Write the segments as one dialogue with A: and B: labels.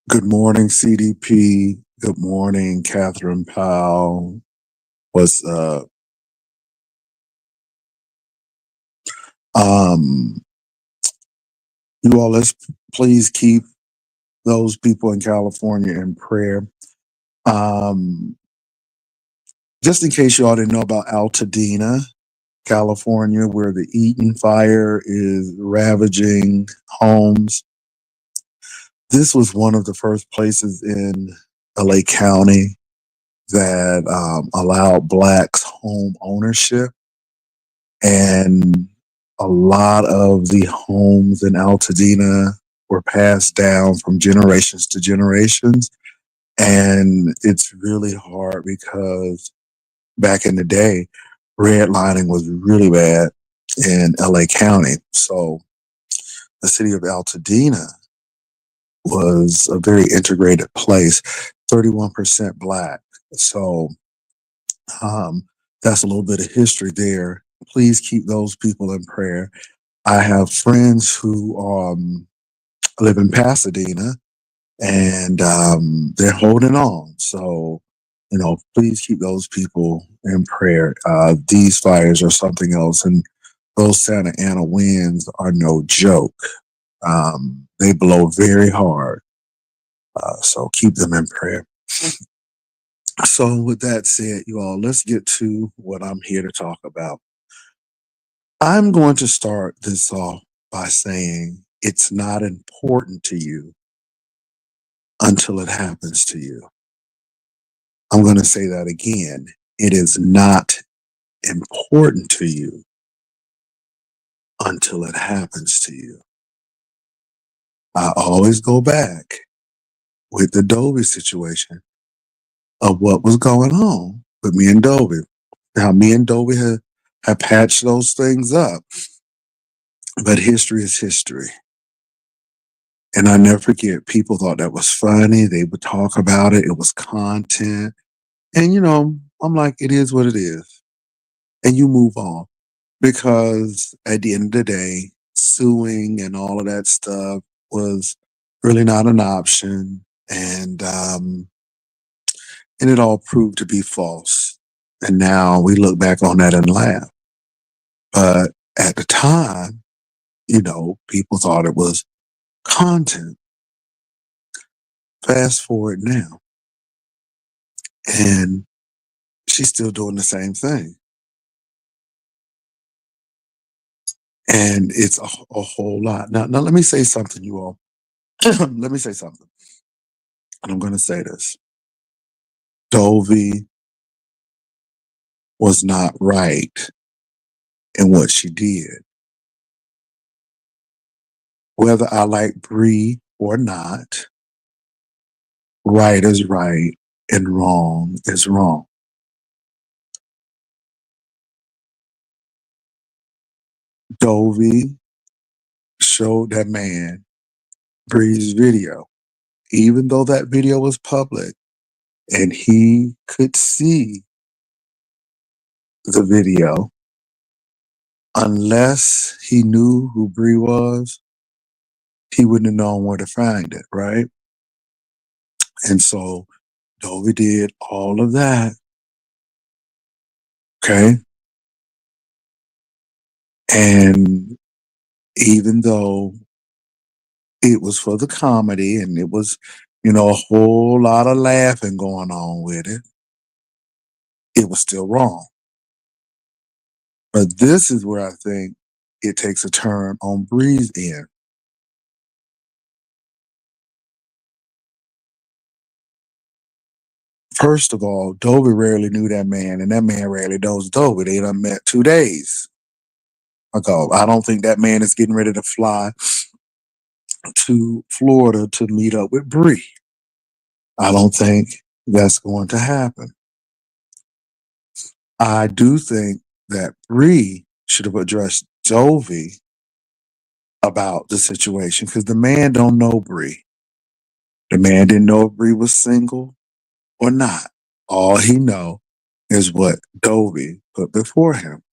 A: Good morning, CDP. Good morning, Catherine Powell. What's up? Um, you all, let's please keep those people in California in prayer. Um, just in case you all didn't know about Altadena, California, where the Eaton fire is ravaging homes. This was one of the first places in LA County that allowed Blacks home ownership. And a lot of the homes in Altadena were passed down from generations to generations. And it's really hard because back in the day, redlining was really bad in LA County. So the city of Altadena was a very integrated place, 31% Black. So that's a little bit of history there. Please keep those people in prayer. I have friends who live in Pasadena and they're holding on. So, please keep those people in prayer. These fires are something else, and those Santa Ana winds are no joke. They blow very hard. So keep them in prayer. So, with that said, you all, let's get to what I'm here to talk about. I'm going to start this off by saying it's not important to you until it happens to you. I'm going to say that again. It is not important to you until it happens to you. I always go back with the Dovie situation of what was going on with me and Dovie. Now, me and Dovie have patched those things up, but history is history. And I never forget, people thought that was funny. They would talk about it. It was content. And, I'm like, it is what it is. And you move on because at the end of the day, suing and all of that stuff was really not an option. And it all proved to be false. And now we look back on that and laugh. But at the time, people thought it was content. Fast forward now, and she's still doing the same thing. And it's a whole lot. Now, let me say something, you all. Let me say something. And I'm going to say this. Dovie was not right in what she did. Whether I like Brie or not, right is right and wrong is wrong. Dovie showed that man Brie's video, even though that video was public and he could see the video, unless he knew who Brie was, he wouldn't have known where to find it, right? And so Dovie did all of that. Okay. And even though it was for the comedy and it was, a whole lot of laughing going on with it, it was still wrong. But this is where I think it takes a turn on Bree's end. First of all, Dovie rarely knew that man, and that man rarely knows Dovie. They done met 2 days ago. I don't think that man is getting ready to fly to Florida to meet up with Bree. I don't think that's going to happen. I do think that Bree should have addressed Dovie about the situation because the man don't know Bree. The man didn't know if Bree was single or not. All he know is what Dovie put before him.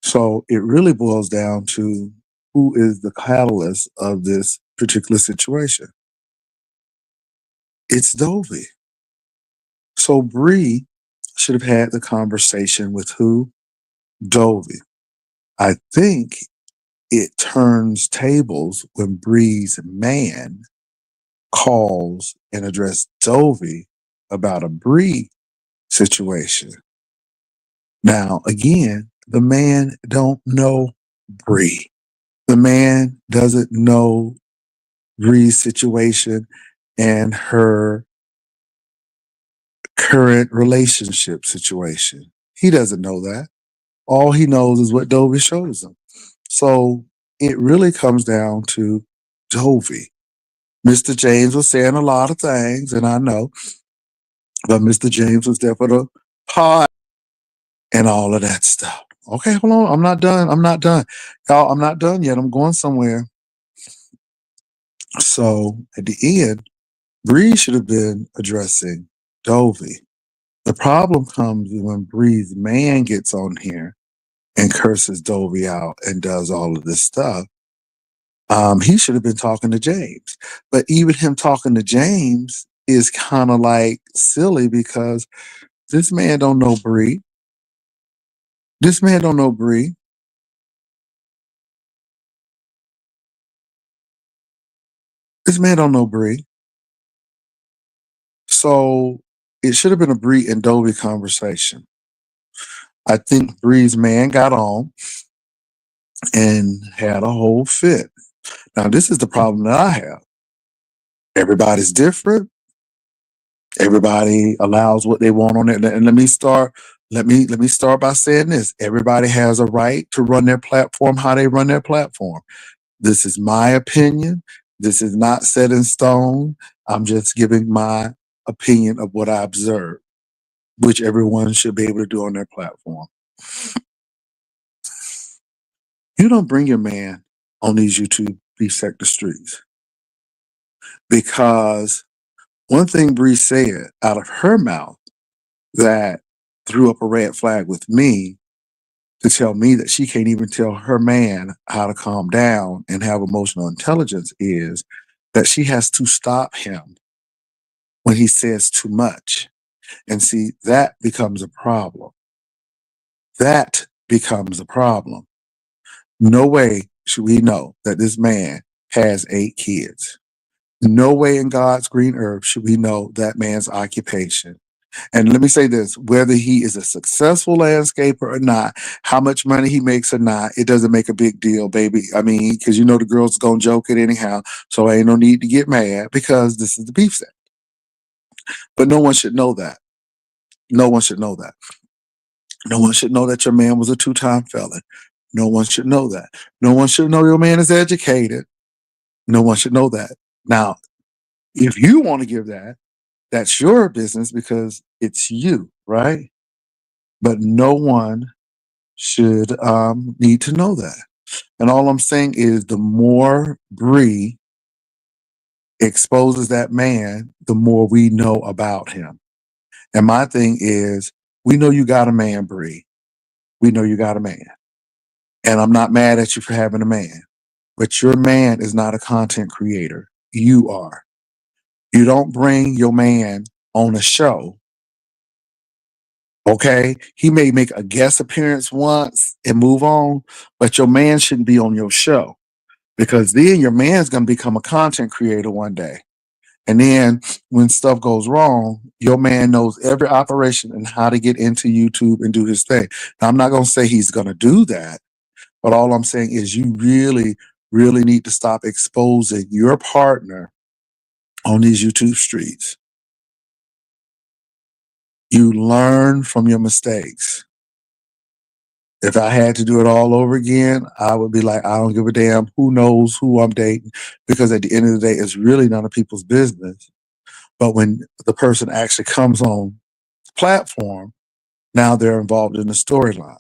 A: So it really boils down to who is the catalyst of this particular situation. It's Dovie. So Brie should have had the conversation with who? Dovie. I think it turns tables when Brie's man calls and address Dovie about a Brie situation. Now, again, the man don't know Brie. The man doesn't know Brie's situation and her current relationship situation. He doesn't know that. All he knows is what Dovie shows him. So it really comes down to Dovie. Mr. James was saying a lot of things, and I know, but Mr. James was there for the pod and all of that stuff. Okay, hold on. I'm not done. I'm not done. Y'all, I'm not done yet. I'm going somewhere. So at the end, Bree should have been addressing Dovie. The problem comes when Bree's man gets on here and curses Dovie out and does all of this stuff. He should have been talking to James. But even him talking to James is kind of like silly because this man don't know Bree. This man don't know Bree. This man don't know Bree. So it should have been a Bree and Dovie conversation. I think Bree's man got on and had a whole fit. Now, this is the problem that I have. Everybody's different. Everybody allows what they want on it. And let me start. Let me start by saying this. Everybody has a right to run their platform how they run their platform. This is my opinion. This is not set in stone. I'm just giving my opinion of what I observe, which everyone should be able to do on their platform. You don't bring your man on these YouTube beef sector streets because one thing Bree said out of her mouth that threw up a red flag with me to tell me that she can't even tell her man how to calm down and have emotional intelligence is that she has to stop him when he says too much. And see, that becomes a problem. That becomes a problem. No way should we know that this man has 8 kids. No way in God's green earth should we know that man's occupation. And let me say this, whether he is a successful landscaper or not, how much money he makes or not, it doesn't make a big deal, baby. I mean, because you know the girls going to joke it anyhow. So ain't no need to get mad because this is the beef set. But no one should know that. No one should know that. No one should know that your man was a 2-time felon. No one should know that. No one should know your man is educated. No one should know that. Now, if you want to give that, that's your business because it's you, right? But no one should need to know that. And all I'm saying is the more Bree exposes that man, the more we know about him. And my thing is, we know you got a man, Bree. We know you got a man. And I'm not mad at you for having a man. But your man is not a content creator. You are. You don't bring your man on a show. Okay? He may make a guest appearance once and move on, but your man shouldn't be on your show because then your man's going to become a content creator one day. And then when stuff goes wrong, your man knows every operation and how to get into YouTube and do his thing. Now, I'm not going to say he's going to do that, but all I'm saying is you really, really need to stop exposing your partner on these YouTube streets. You learn from your mistakes. If I had to do it all over again, I would be like, I don't give a damn who knows who I'm dating, because at the end of the day, it's really none of people's business. But when the person actually comes on the platform, now they're involved in the storyline.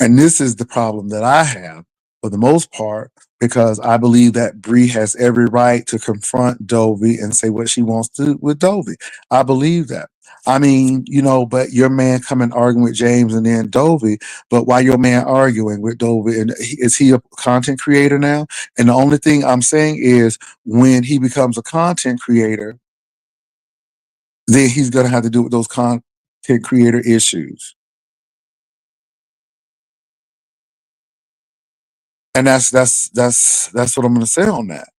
A: And this is the problem that I have for the most part, because I believe that Bree has every right to confront Dovie and say what she wants to with Dovie. I believe that. I mean, but your man coming arguing with James and then Dovie, but why your man arguing with Dovie? And is he a content creator now? And the only thing I'm saying is when he becomes a content creator, then he's going to have to deal with those content creator issues. And that's what I'm going to say on that.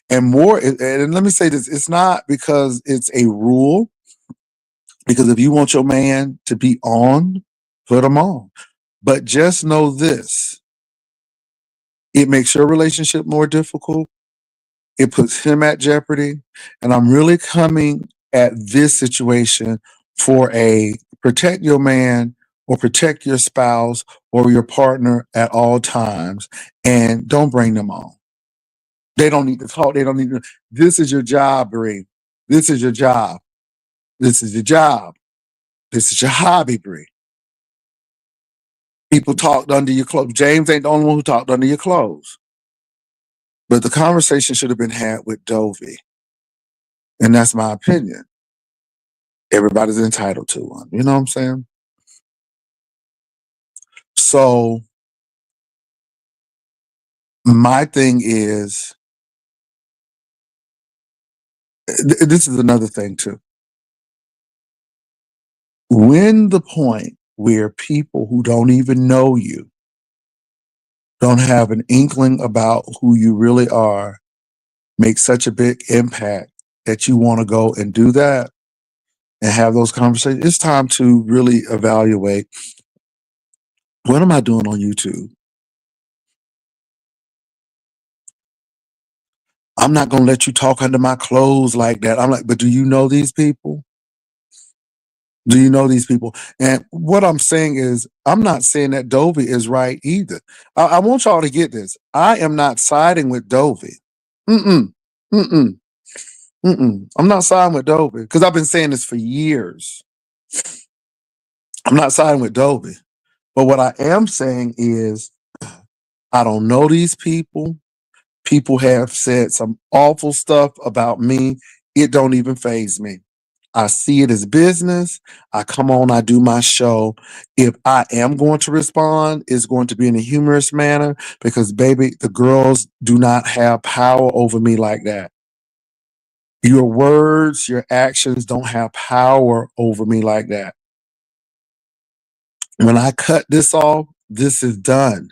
A: And more, and let me say this: it's not because it's a rule. Because if you want your man to be on, put him on. But just know this: it makes your relationship more difficult. It puts him at jeopardy. And I'm really coming at this situation for a protect your man or protect your spouse or your partner at all times. And don't bring them on. They don't need to talk. They don't need to. This is your job, Brie. This is your job. This is your job. This is your hobby, Brie. People talked under your clothes. James ain't the only one who talked under your clothes. But the conversation should have been had with Dovie. And that's my opinion. Everybody's entitled to one. You know what I'm saying? So my thing is, this is another thing too. When the point where people who don't even know you don't have an inkling about who you really are make such a big impact that you want to go and do that and have those conversations, it's time to really evaluate, what am I doing on YouTube? I'm not going to let you talk under my clothes like that. I'm like, but do you know these people? Do you know these people? And what I'm saying is, I'm not saying that Dovie is right either. I want y'all to get this. I am not siding with Dovie. Mm-mm. Mm-mm. Mm-mm. I'm not siding with Dovie because I've been saying this for years. I'm not siding with Dovie. But what I am saying is, I don't know these people. People have said some awful stuff about me. It don't even faze me. I see it as business. I come on, I do my show. If I am going to respond, it's going to be in a humorous manner because, baby, the girls do not have power over me like that. Your words, your actions don't have power over me like that. When I cut this off, this is done.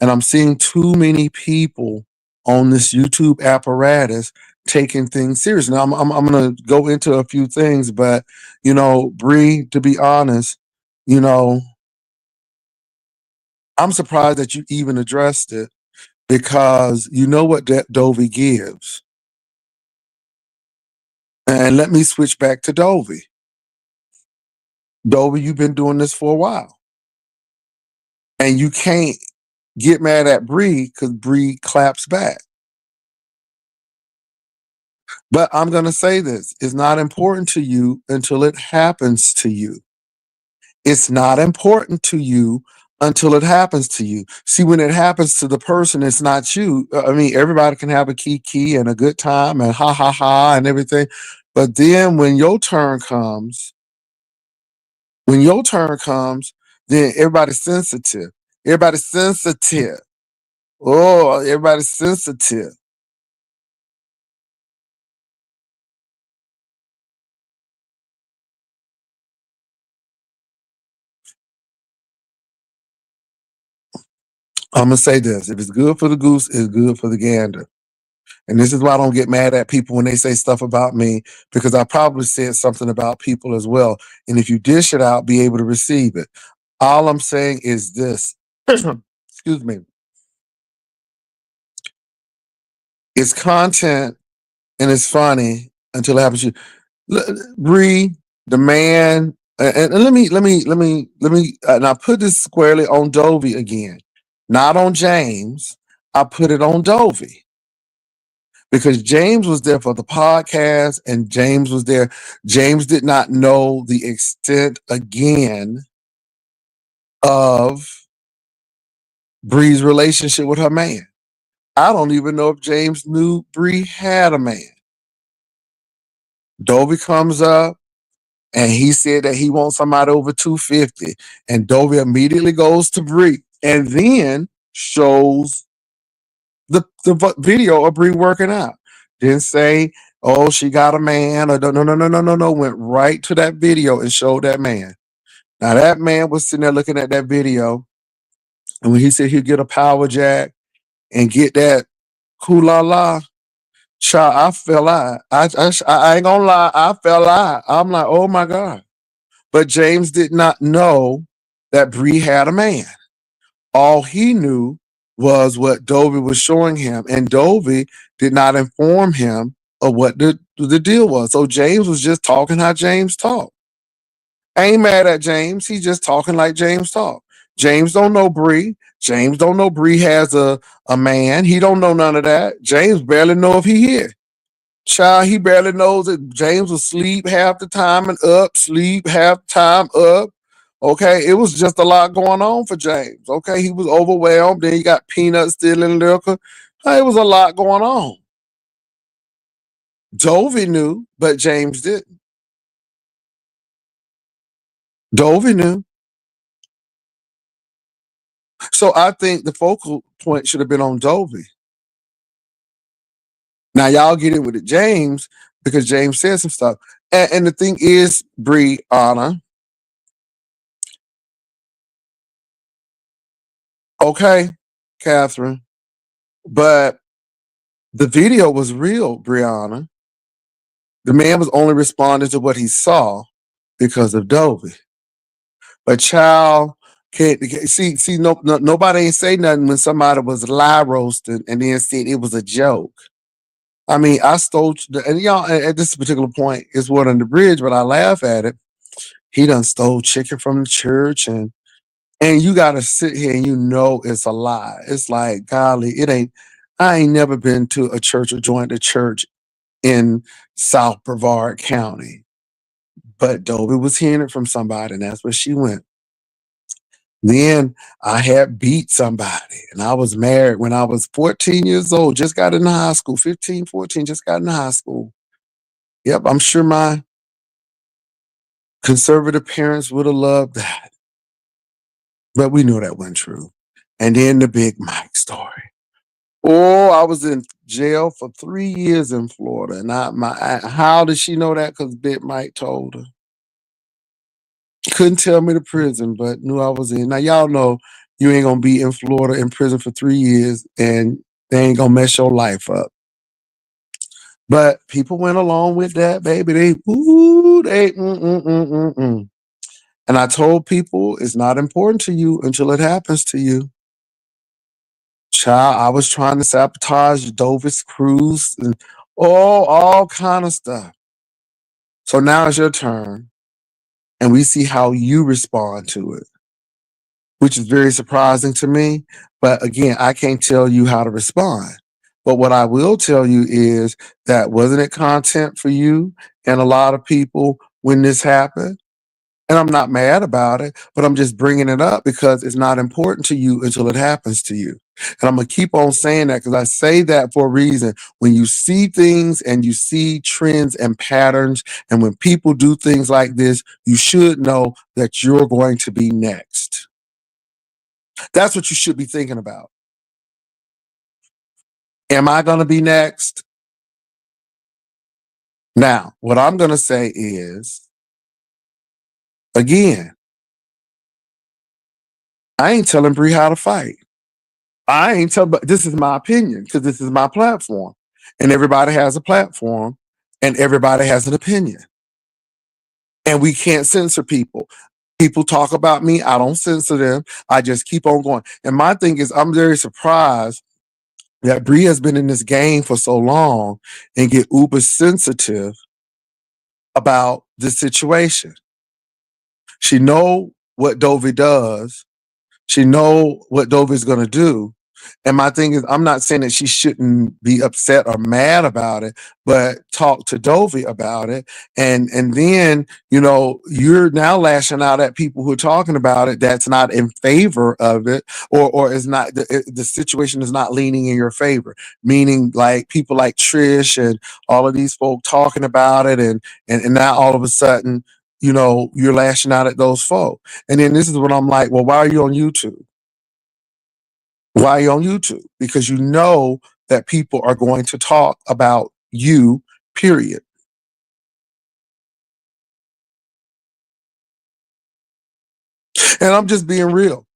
A: And I'm seeing too many people on this YouTube apparatus taking things serious. Now, I'm going to go into a few things, but, Brie, to be honest, you know, I'm surprised that you even addressed it because you know what that Dovie gives. And let me switch back to Dovie. Dovie, you've been doing this for a while. And you can't get mad at Brie because Brie claps back. But I'm going to say this: it's not important to you until it happens to you. It's not important to you until it happens to you. See, when it happens to the person, it's not you. I mean, everybody can have a kiki and a good time and ha ha ha and everything. But then when your turn comes, then everybody's sensitive. Everybody's sensitive. Oh, everybody's sensitive. I'm gonna say this: if it's good for the goose, it's good for the gander. And this is why I don't get mad at people when they say stuff about me, because I probably said something about people as well. And if you dish it out, be able to receive it. All I'm saying is this. Excuse me. It's content and it's funny until it happens to you. Bree, the man, and let me, and I put this squarely on Dovie again, not on James. I put it on Dovie because James was there for the podcast and James was there. James did not know the extent again of Bree's relationship with her man. I don't even know if James knew Bree had a man. Dovie comes up. and he said that he wants somebody over 250. And Dovie immediately goes to Brie and then shows the video of Brie working out. Didn't say, oh, she got a man, or no. Went right to that video and showed that man. Now that man was sitting there looking at that video, and when he said he'd get a power jack and get that hula la, child, I fell out. I ain't gonna lie, I fell out. I'm like, oh my God. But James did not know that Bree had a man. All he knew was what Dovie was showing him, and Dovie did not inform him of what the deal was. So James was just talking how James talked. I ain't mad at James. He's just talking like James talk. James don't know Bree. James don't know Bree has a man. He don't know none of that. James barely know if he here. Child, he barely knows that James was sleep half the time and up, sleep half the time up. Okay, it was just a lot going on for James. Okay, he was overwhelmed. Then you got peanuts still in liquor. It was a lot going on. Dovie knew, but James didn't. Dovie knew. So I think the focal point should have been on Dovie. Now y'all get in with it, James, because James said some stuff. And the thing is, Brianna, okay, Catherine, but the video was real, Brianna. The man was only responding to what he saw because of Dovie. But child, can't see nobody ain't say nothing when somebody was lie roasting and then said it was a joke. I mean, I stole, and y'all at this particular point is what on the bridge, but I laugh at it. He done stole chicken from the church, and you gotta sit here and you know it's a lie. It's like, golly, it ain't. I ain't never been to a church or joined a church in South Brevard County, but Dovie was hearing it from somebody, and that's where she went. Then I had beat somebody, and I was married when I was 14 years old, just got into high school, 15, 14, just got into high school. Yep, I'm sure my conservative parents would have loved that, but we knew that wasn't true. And then the Big Mike story. Oh, I was in jail for 3 years in Florida, and how did she know that? Because Big Mike told her. Couldn't tell me the prison, but knew I was in. Now y'all know you ain't gonna be in Florida in prison for 3 years, and they ain't gonna mess your life up. But people went along with that, baby. They. And I told people it's not important to you until it happens to you. Child, I was trying to sabotage Dovie's cruise and all kind of stuff. So now it's your turn, and we see how you respond to it, which is very surprising to me. But again, I can't tell you how to respond. But what I will tell you is that wasn't it content for you and a lot of people when this happened? And I'm not mad about it, but I'm just bringing it up because it's not important to you until it happens to you. And I'm going to keep on saying that because I say that for a reason. When you see things and you see trends and patterns, and when people do things like this, you should know that you're going to be next. That's what you should be thinking about. Am I going to be next? Now, what I'm going to say is, again, I ain't telling Bree how to fight. I ain't telling, but this is my opinion because this is my platform. And everybody has a platform and everybody has an opinion. And we can't censor people. People talk about me. I don't censor them. I just keep on going. And my thing is, I'm very surprised that Bree has been in this game for so long and get uber sensitive about the situation. She know what Dovie does. She know what Dovie's going to do. And my thing is, I'm not saying that she shouldn't be upset or mad about it, but talk to Dovie about it. And then, you're now lashing out at people who are talking about it that's not in favor of it, or is not the situation is not leaning in your favor. Meaning like people like Trish and all of these folk talking about it, and now all of a sudden you're lashing out at those folk. And then this is what I'm like, well, why are you on YouTube? Why are you on YouTube? Because you know that people are going to talk about you, period. And I'm just being real.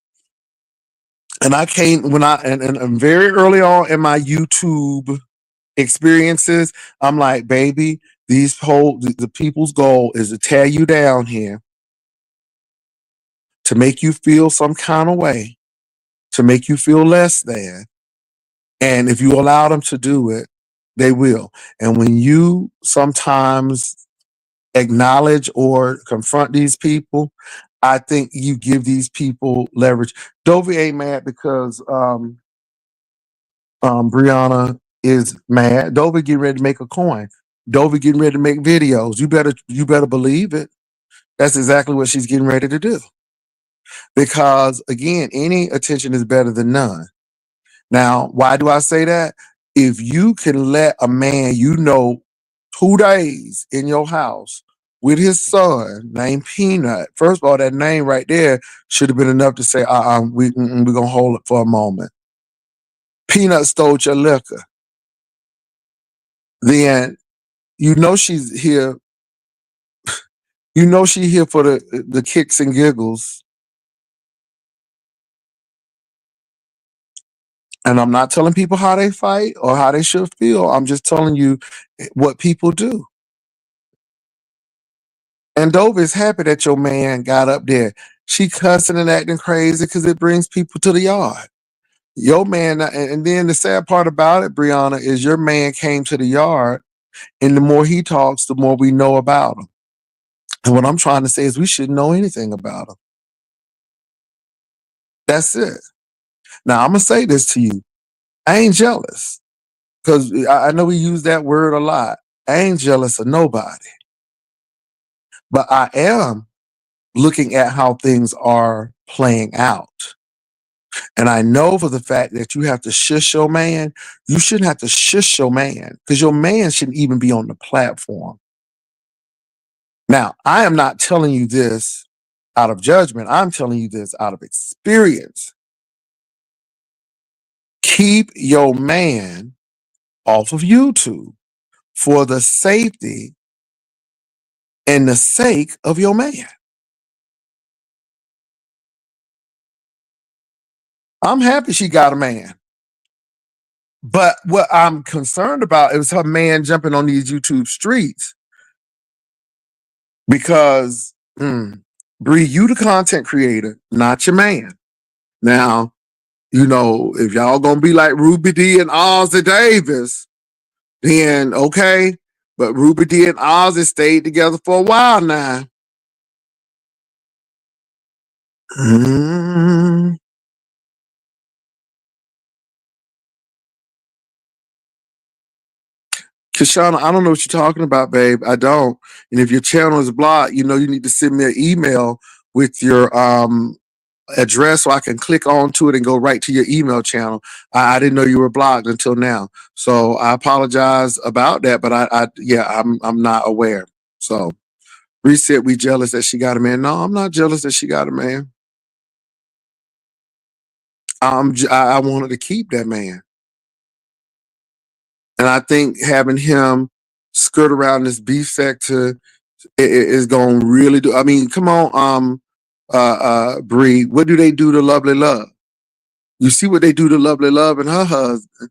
A: And I came when and very early on in my YouTube experiences, I'm like, baby, the people's goal is to tear you down here, to make you feel some kind of way, to make you feel less than. And if you allow them to do it, they will. And when you sometimes acknowledge or confront these people, I think you give these people leverage. Dovie ain't mad because Brianna is mad. Dovie getting ready to make a coin. Dovie getting ready to make videos. You better believe it. That's exactly what she's getting ready to do. Because again, any attention is better than none. Now, why do I say that? If you can let a man 2 days in your house with his son named Peanut, first of all, that name right there should have been enough to say, we're going to hold it for a moment. Peanut stole your liquor. Then she's here. She here for the kicks and giggles. And I'm not telling people how they fight or how they should feel. I'm just telling you what people do. And Dove is happy that your man got up there. She cussing and acting crazy because it brings people to the yard. Your man, and then the sad part about it, Brianna, is your man came to the yard, and the more he talks, the more we know about him. And what I'm trying to say is we shouldn't know anything about him. That's it. Now, I'm going to say this to you. I ain't jealous because I know we use that word a lot. I ain't jealous of nobody, but I am looking at how things are playing out. And I know for the fact that you have to shush your man. You shouldn't have to shush your man because your man shouldn't even be on the platform. Now, I am not telling you this out of judgment. I'm telling you this out of experience. Keep your man off of YouTube for the safety and the sake of your man. I'm happy she got a man. But what I'm concerned about is her man jumping on these YouTube streets because, Bree, you the content creator, not your man. Now, if y'all gonna be like Ruby D and Ozzy Davis, then okay. But Ruby D and Ozzy stayed together for a while now. Mm. Kashana, I don't know what you're talking about, babe. I don't. And if your channel is blocked, you need to send me an email with your address so I can click onto it and go right to your email channel. I didn't know you were blocked until now. So I apologize about that, but I'm not aware. So Reset, we jealous that she got a man. No, I'm not jealous that she got a man. I wanted to keep that man. And I think having him skirt around this beef sector is going to really do. I mean, come on, Bree. What do they do to Lovely Love? You see what they do to Lovely Love and her husband.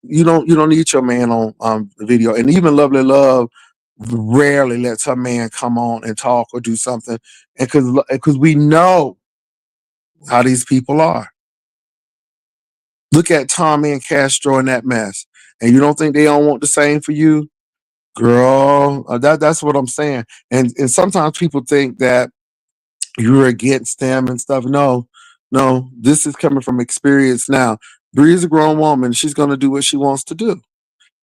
A: You don't need your man on video. And even Lovely Love rarely lets her man come on and talk or do something. And because we know how these people are. Look at Tommy and Castro in that mess. And you don't think they don't want the same for you? Girl, that's what I'm saying. And sometimes people think that you're against them and stuff. No, this is coming from experience now. Bree is a grown woman. She's going to do what she wants to do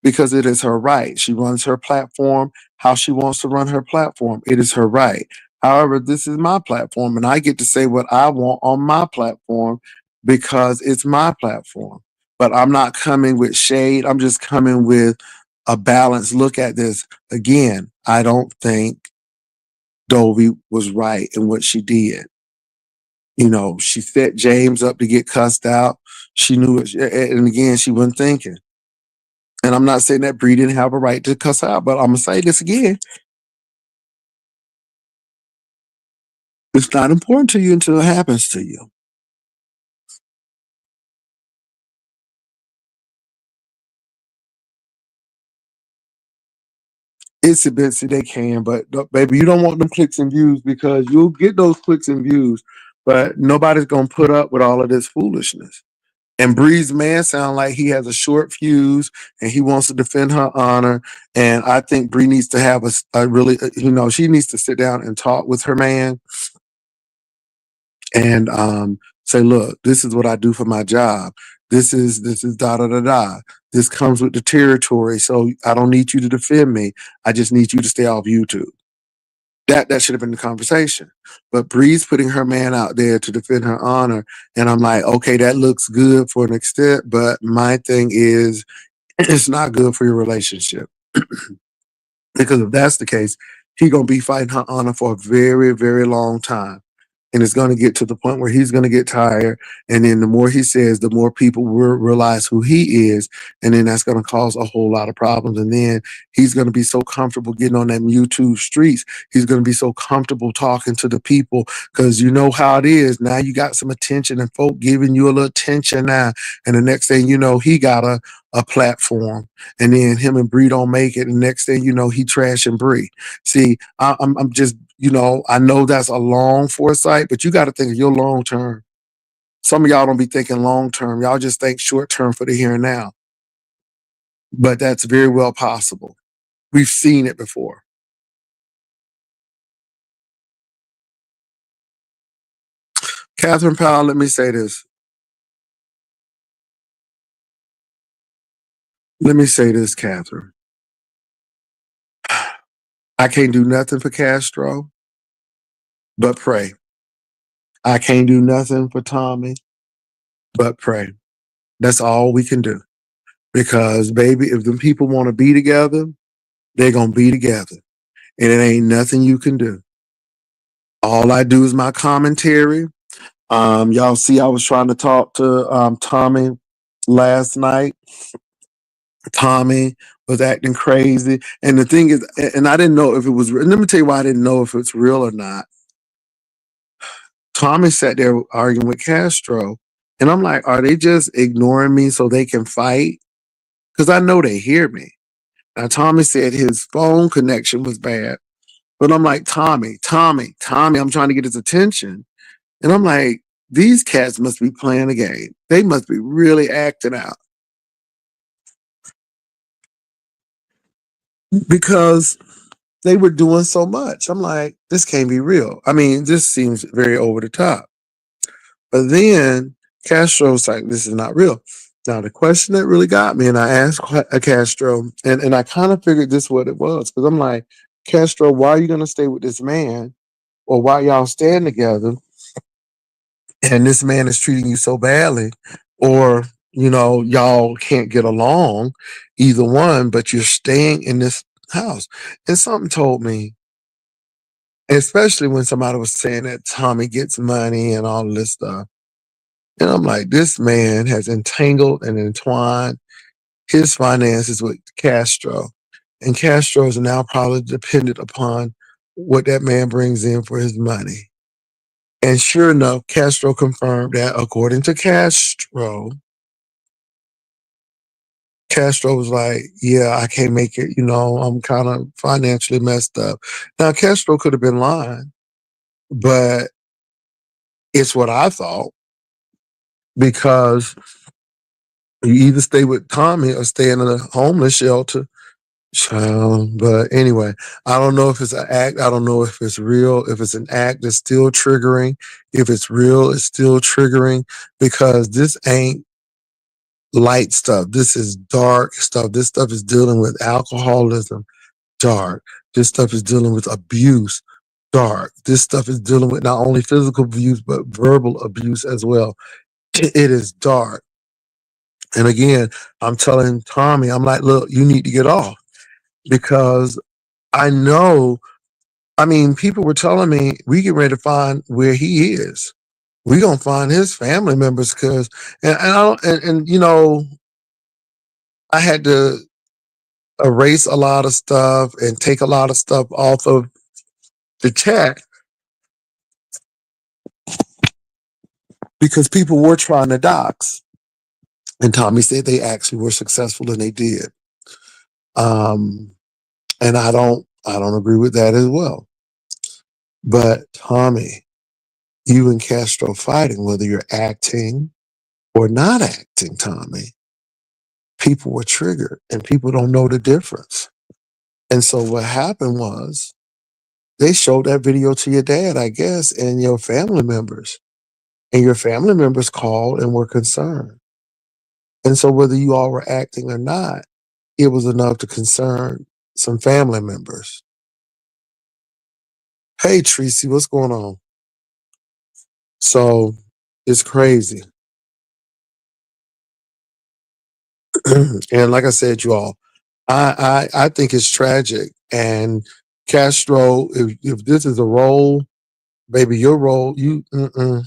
A: because it is her right. She runs her platform how she wants to run her platform. It is her right. However, this is my platform and I get to say what I want on my platform because it's my platform. But I'm not coming with shade. I'm just coming with a balanced look at this. Again, I don't think Dovie was right in what she did. You know, she set James up to get cussed out. She knew it, and again, she wasn't thinking. And I'm not saying that Bree didn't have a right to cuss out, but I'm gonna say this again: it's not important to you until it happens to you. It's a bitsy they can, but baby, you don't want them clicks and views because you'll get those clicks and views, but nobody's gonna put up with all of this foolishness. And Bree's man sound like he has a short fuse and he wants to defend her honor. And I think Bree needs to have a really, she needs to sit down and talk with her man and say, look, this is what I do for my job. This is da da da da. This comes with the territory, so I don't need you to defend me. I just need you to stay off YouTube. That should have been the conversation. But Bree's putting her man out there to defend her honor, and I'm like, okay, that looks good for an extent, but my thing is, it's not good for your relationship because if that's the case, he gonna be fighting her honor for a very, very long time. And it's going to get to the point where he's going to get tired. And then the more he says, the more people will realize who he is. And then that's going to cause a whole lot of problems. And then he's going to be so comfortable getting on them YouTube streets. He's going to be so comfortable talking to the people because you know how it is. Now you got some attention and folk giving you a little attention now. And the next thing you know, he got a platform. And then him and Bree don't make it. And next thing you know, he trashing Bree. See, I'm just I know that's a long foresight, but you got to think of your long term. Some of y'all don't be thinking long term. Y'all just think short term for the here and now. But that's very well possible. We've seen it before. Catherine Powell, let me say this. Let me say this, Catherine. I can't do nothing for Castro but pray. I can't do nothing for Tommy but pray. That's all we can do. Because, baby, if the people want to be together, they're going to be together. And it ain't nothing you can do. All I do is my commentary. Y'all see, I was trying to talk to Tommy last night. Tommy was acting crazy. And the thing is, and I didn't know if it was, let me tell you why I didn't know if it's real or not. Tommy sat there arguing with Castro. And I'm like, are they just ignoring me so they can fight? Because I know they hear me. Now, Tommy said his phone connection was bad. But I'm like, Tommy, I'm trying to get his attention. And I'm like, these cats must be playing a game. They must be really acting out because they were doing so much. I'm like, this can't be real. I mean, this seems very over the top. But then Castro's like, this is not real. Now, the question that really got me, and I asked Castro, and I kind of figured this what it was, because I'm like, Castro, why are you going to stay with this man? Or why y'all stand together and this man is treating you so badly? Or, y'all can't get along, either one, but you're staying in this house. And something told me, especially when somebody was saying that Tommy gets money and all this stuff. And I'm like, this man has entangled and entwined his finances with Castro. And Castro is now probably dependent upon what that man brings in for his money. And sure enough, Castro confirmed that according to Castro was like, yeah, I can't make it. I'm kind of financially messed up. Now, Castro could have been lying, but it's what I thought because you either stay with Tommy or stay in a homeless shelter. But anyway, I don't know if it's an act. I don't know if it's real. If it's an act, it's still triggering. If it's real, it's still triggering because this ain't light stuff. This is dark stuff. This stuff is dealing with alcoholism, dark. This stuff is dealing with abuse, dark. This stuff is dealing with not only physical abuse, but verbal abuse as well. It is dark. And again, I'm telling Tommy, I'm like, look, you need to get off because I know I mean, people were telling me we get ready to find where he is. We gonna find his family members because and I don't and you know, I had to erase a lot of stuff and take a lot of stuff off of the chat because people were trying to dox. And Tommy said they actually were successful and they did. Um, and I don't agree with that as well. But Tommy, you and Castro fighting, whether you're acting or not acting, Tommy, people were triggered and people don't know the difference. And so what happened was they showed that video to your dad, I guess, and your family members. And your family members called and were concerned. And so whether you all were acting or not, it was enough to concern some family members. Hey Tracy, what's going on? So it's crazy. And like I said, you all, I think it's tragic. And Castro, if this is a role, baby, your role, you mm-mm.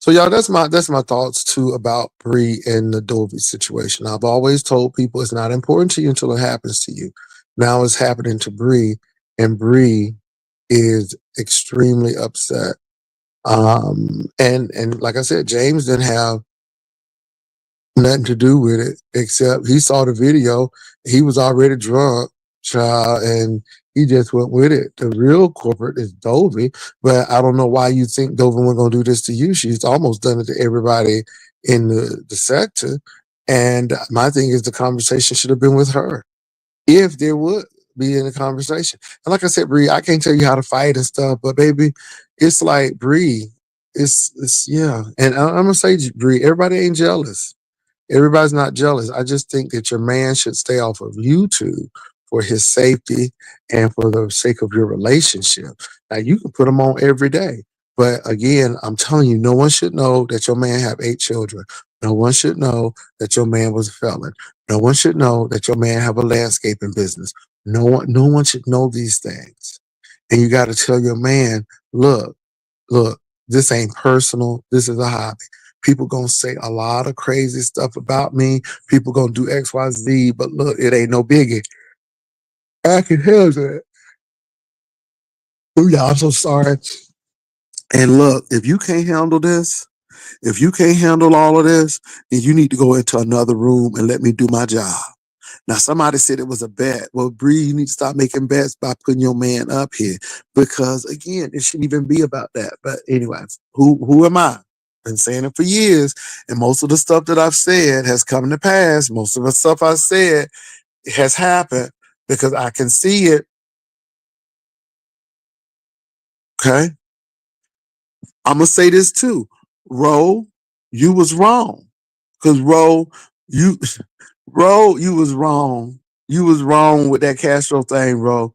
A: So y'all, that's my thoughts too about Bree and the Dovie situation. I've always told people it's not important to you until it happens to you. Now it's happening to Bree, and Bree is extremely upset. And like I said, James didn't have nothing to do with it except he saw the video. He was already drunk, child, and he just went with it. The real culprit is Dovie, but I don't know why you think Dovie was gonna do this to you. She's almost done it to everybody in the sector. And my thing is the conversation should have been with her if there would be in a conversation. And like I said, Bree, I can't tell you how to fight and stuff, but baby, it's like Bree, it's yeah. And I'm gonna say, Bree, everybody ain't jealous. Everybody's not jealous. I just think that your man should stay off of YouTube for his safety and for the sake of your relationship. Now you can put him on every day. But again, I'm telling you, no one should know that your man have 8 children. No one should know that your man was a felon. No one should know that your man have a landscaping business. No one should know these things. And you got to tell your man, look, this ain't personal. This is a hobby. People gonna say a lot of crazy stuff about me. People gonna do X, Y, Z, but look, it ain't no biggie. I can handle that. Oh yeah, I'm so sorry. And look, if you can't handle this, if you can't handle all of this, then you need to go into another room and let me do my job. Now, somebody said it was a bet. Well, Bree, you need to stop making bets by putting your man up here because, again, it shouldn't even be about that. But anyway, who am I? Been saying it for years, and most of the stuff that I've said has come to pass. Most of the stuff I said has happened because I can see it. Okay, I'm gonna say this too, Ro, you was wrong because you you was wrong. You was wrong with that Castro thing, Ro.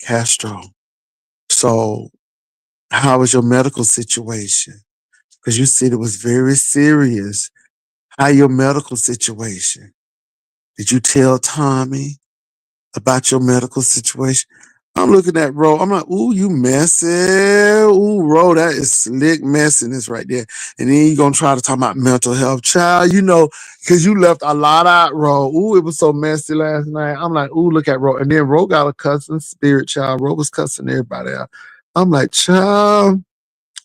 A: Castro. So, how was your medical situation? Because you said it was very serious. How your medical situation? Did you tell Tommy about your medical situation? I'm looking at Ro. I'm like, ooh, you messy. Ooh, Ro, that is slick messiness right there. And then you gonna try to talk about mental health. Child, because you left a lot out, Ro. Ooh, it was so messy last night. I'm like, ooh, look at Ro. And then Ro got a cussing spirit, child. Ro was cussing everybody out. I'm like, child,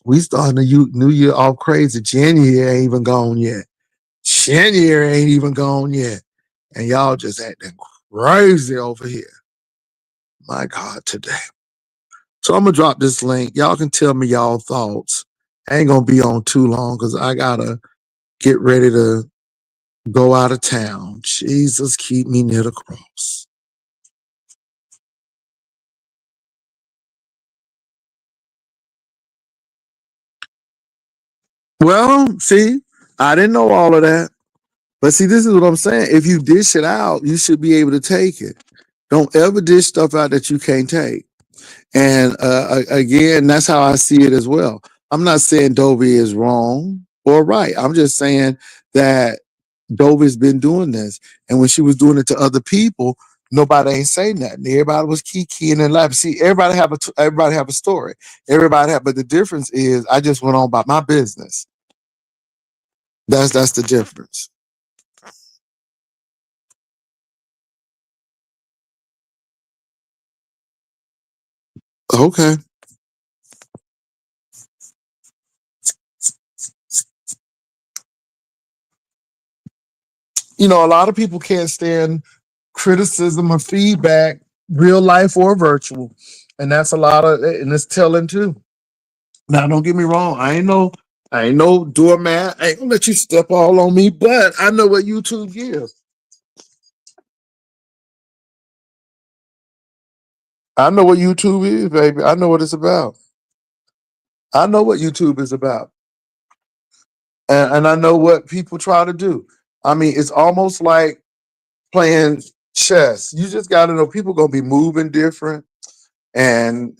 A: we starting the new year off crazy. January ain't even gone yet. January ain't even gone yet. And y'all just acting crazy over here. My God, today. So I'm gonna drop this link. Y'all can tell me y'all thoughts. I ain't gonna be on too long because I gotta get ready to go out of town. Jesus, keep me near the cross. Well, see, I didn't know all of that. But see, this is what I'm saying. If you dish it out, you should be able to take it. Don't ever dish stuff out that you can't take. And again, that's how I see it as well. I'm not saying Dovie is wrong or right. I'm just saying that Dovie's been doing this. And when she was doing it to other people, Nobody ain't say nothing. Everybody was kikiing and laughing. See, everybody have a story. But the difference is I just went on about my business. That's the difference. Okay. A lot of people can't stand criticism or feedback, real life or virtual. And that's a lot of and it's telling too. Now don't get me wrong. I ain't no doormat. I ain't gonna let you step all on me, but I know what YouTube gives. I know what YouTube is, baby. I know what it's about. I know what YouTube is about. And I know what people try to do. I mean, it's almost like playing chess. You just gotta know people gonna be moving different and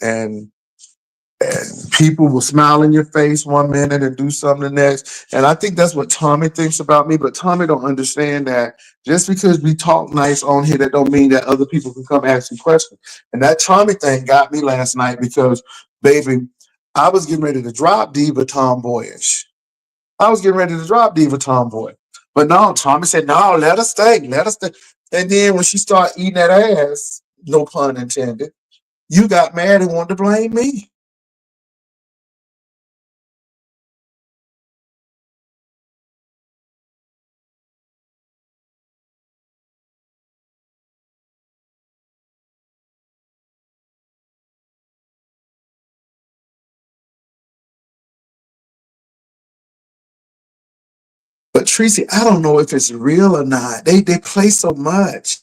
A: people will smile in your face one minute and do something the next. And I think that's what Tommy thinks about me. But Tommy don't understand that just because we talk nice on here, that don't mean that other people can come ask you questions. And that Tommy thing got me last night because, baby, I was getting ready to drop Diva Tomboyish. I was getting ready to drop Diva Tomboy. But no, Tommy said, no, let her stay. Let her stay. And then when she started eating that ass, no pun intended, you got mad and wanted to blame me. But Tracy, I don't know if it's real or not. They play so much.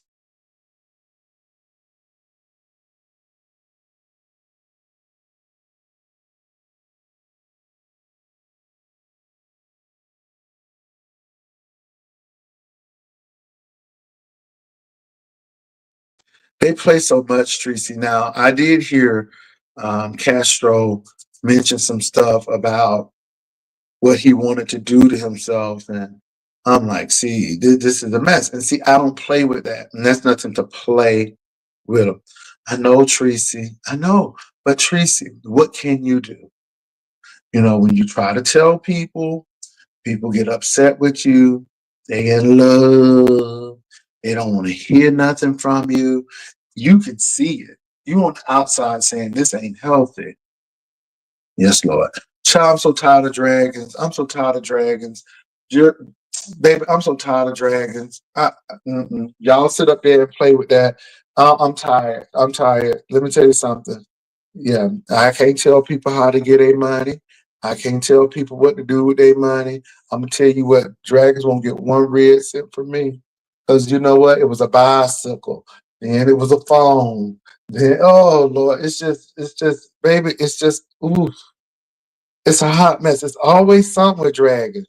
A: They play so much, Tracy. Now, I did hear Castro mention some stuff about what he wanted to do to himself. And I'm like, see, this is a mess. And see, I don't play with that. And that's nothing to play with him. I know, Tracy. I know. But Tracy, what can you do? When you try to tell people, people get upset with you. They in love. They don't want to hear nothing from you. You can see it. You on the outside saying this ain't healthy. Yes, Lord. Child, I'm so tired of dragons. I'm so tired of dragons. You're, baby, I'm so tired of dragons. Y'all sit up there and play with that. I'm tired. I'm tired. Let me tell you something. Yeah, I can't tell people how to get their money. I can't tell people what to do with their money. I'm gonna tell you what, dragons won't get one red cent from me. Cause you know what? It was a bicycle, and it was a phone. Then oh Lord, it's just, baby, it's just ooh, it's a hot mess. It's always something with dragons.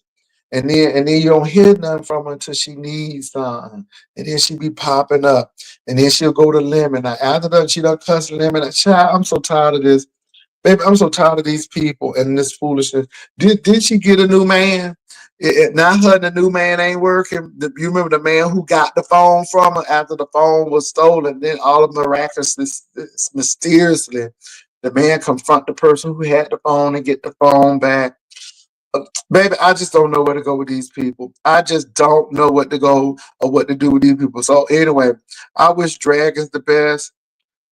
A: And then you don't hear nothing from her until she needs something. And then she be popping up. And then she'll go to Lemon. Now after that, she done cuss Lemon. Child, I'm so tired of this. Baby, I'm so tired of these people and this foolishness. Did she get a new man? Now her and the new man ain't working. You remember the man who got the phone from her after the phone was stolen? Then all of miraculously, mysteriously, the man confront the person who had the phone and get the phone back. Baby, I just don't know where to go with these people. I just don't know what to go or what to do with these people. So anyway, I wish Dragons the best.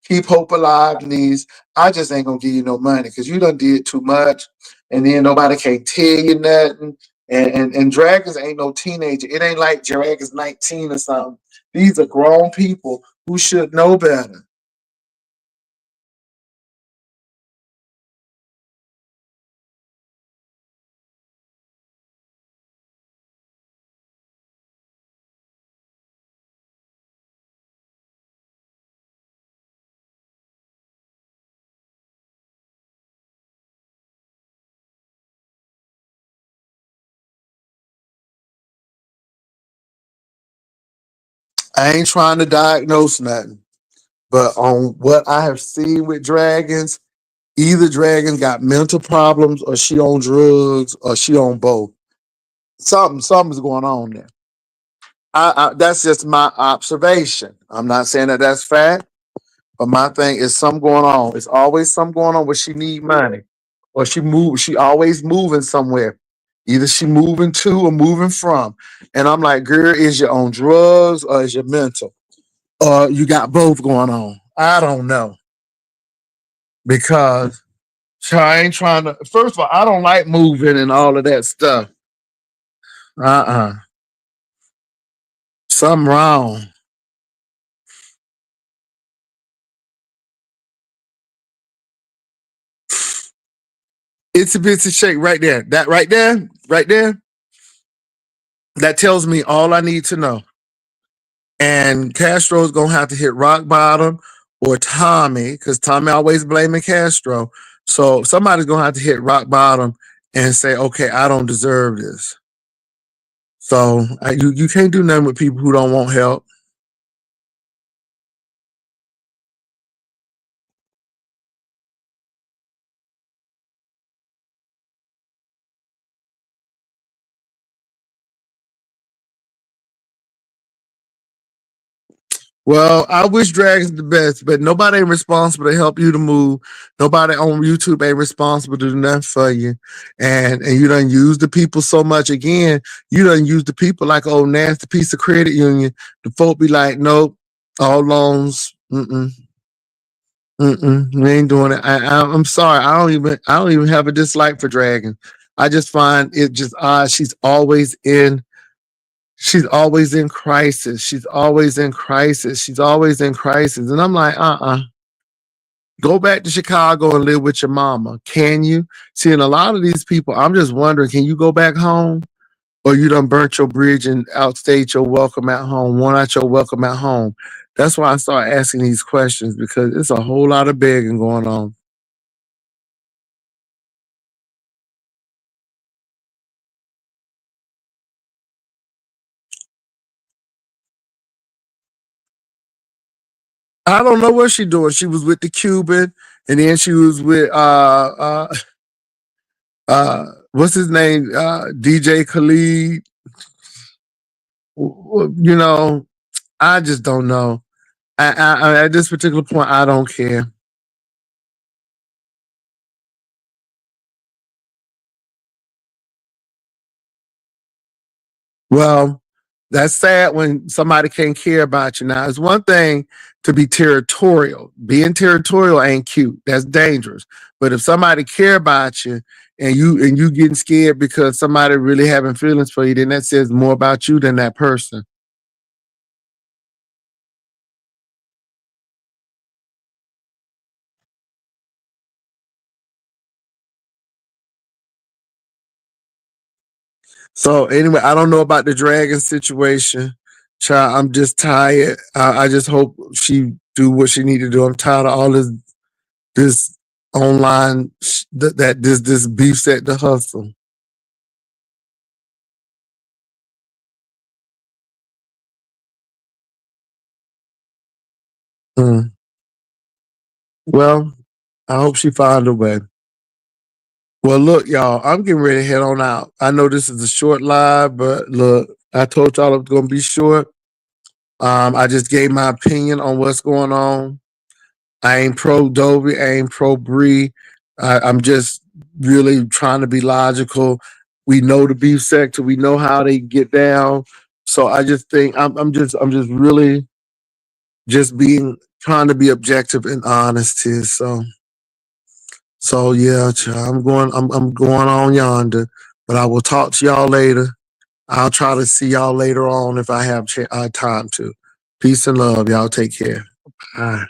A: Keep hope alive, please. I just ain't gonna give you no money because you done did too much, and then nobody can't tell you nothing. And Dragons ain't no teenager. It ain't like Dragons 19 or something. These are grown people who should know better. I ain't trying to diagnose nothing, but on what I have seen with Dragons, either Dragon got mental problems or she on drugs or she on both. Something's going on there. That's just my observation. I'm not saying that that's fact, but my thing is something going on. It's always something going on where she need money, or she move. She always moving somewhere. Either she moving to or moving from. And I'm like, girl, is you on drugs or is you mental? Or you got both going on? I don't know because I ain't trying to. First of all, I don't like moving and all of that stuff. Something wrong. It's a bitsy shake right there. That right there, right there. That tells me all I need to know. And Castro's gonna have to hit rock bottom, or Tommy, because Tommy always blaming Castro. So somebody's gonna have to hit rock bottom and say, okay, I don't deserve this. So you can't do nothing with people who don't want help. Well, I wish Dragons the best, but nobody ain't responsible to help you to move. Nobody on YouTube ain't responsible to do nothing for you. And you done use the people so much again. You done use the people like old nasty piece of credit union. The folk be like, nope, all loans. We ain't doing it. I'm sorry. I don't even have a dislike for Dragon. I just find it just odd. She's always in crisis. She's always in crisis. She's always in crisis. And I'm like, go back to Chicago and live with your mama. Can you? See, and a lot of these people, I'm just wondering, can you go back home? Or you done burnt your bridge and outstayed your welcome at home, worn out your welcome at home. That's why I start asking these questions, because it's a whole lot of begging going on. I don't know what she doing. She was with the Cuban, and then she was with what's his name? DJ Khalid. You know, I just don't know. At this particular point, I don't care. Well, that's sad when somebody can't care about you. Now, it's one thing to be territorial. Being territorial ain't cute. That's dangerous. But if somebody care about you, and you getting scared because somebody really having feelings for you, then that says more about you than that person. So anyway, I don't know about the dragon situation. Child, I'm just tired. I just hope she do what she need to do. I'm tired of all this online that this beef set to hustle. Mm. Well, I hope she find a way. Well, look, y'all, I'm getting ready to head on out. I know this is a short live, but look, I told y'all it was gonna be short. I just gave my opinion on what's going on. I ain't pro Dovie, I ain't pro Brie. I'm just really trying to be logical. We know the beef sector, we know how they get down. So I just think I'm just really just being trying to be objective and honest here. So yeah, I'm going on yonder. But I will talk to y'all later. I'll try to see y'all later on if I have time to. Peace and love. Y'all take care. Bye.